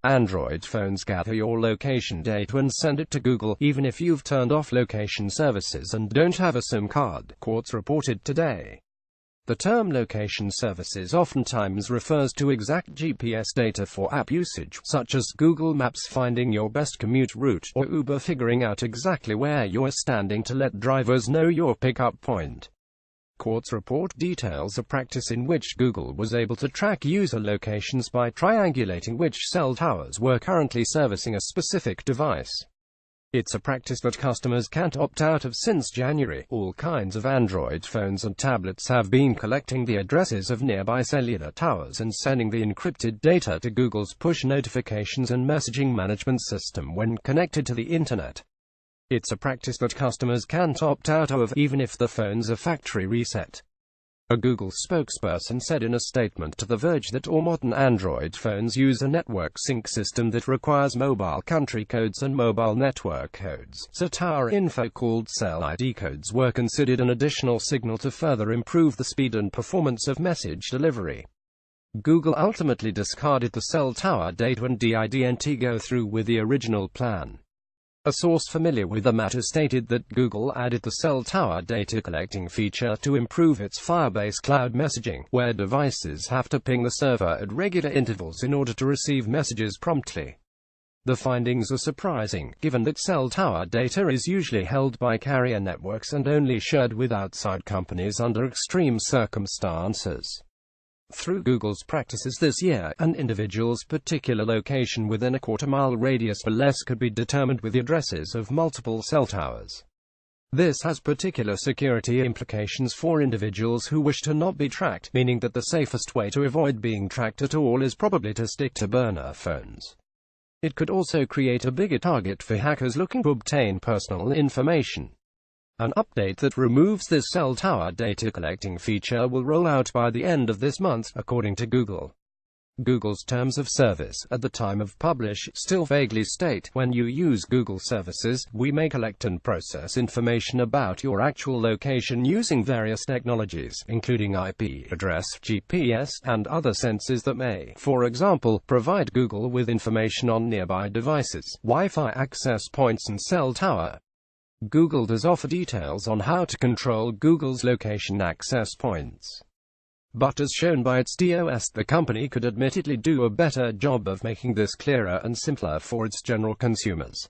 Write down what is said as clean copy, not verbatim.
Android phones gather your location data and send it to Google, even if you've turned off location services and don't have a SIM card, Quartz reported today. The term location services oftentimes refers to exact GPS data for app usage, such as Google Maps finding your best commute route, or Uber figuring out exactly where you're standing to let drivers know your pickup point. Quartz report details a practice in which Google was able to track user locations by triangulating which cell towers were currently servicing a specific device. It's a practice that customers can't opt out of since January. All kinds of Android phones and tablets have been collecting the addresses of nearby cellular towers and sending the encrypted data to Google's push notifications and messaging management system when connected to the internet. It's a practice that customers can't opt out of even if the phones are factory reset. A Google spokesperson said in a statement to The Verge that all modern Android phones use a network sync system that requires mobile country codes and mobile network codes, so tower info called cell ID codes were considered an additional signal to further improve the speed and performance of message delivery. Google ultimately discarded the cell tower data and didn't go through with the original plan. A source familiar with the matter stated that Google added the cell tower data collecting feature to improve its Firebase cloud messaging, where devices have to ping the server at regular intervals in order to receive messages promptly. The findings are surprising, given that cell tower data is usually held by carrier networks and only shared with outside companies under extreme circumstances. Through Google's practices this year, an individual's particular location within a quarter-mile radius or less could be determined with the addresses of multiple cell towers. This has particular security implications for individuals who wish to not be tracked, meaning that the safest way to avoid being tracked at all is probably to stick to burner phones. It could also create a bigger target for hackers looking to obtain personal information. An update that removes this cell tower data collecting feature will roll out by the end of this month, according to Google. Google's terms of service, at the time of publish, still vaguely state, when you use Google services, we may collect and process information about your actual location using various technologies, including IP address, GPS, and other sensors that may, for example, provide Google with information on nearby devices, Wi-Fi access points and cell tower. Google does offer details on how to control Google's location access points. But as shown by its DOS, the company could admittedly do a better job of making this clearer and simpler for its general consumers.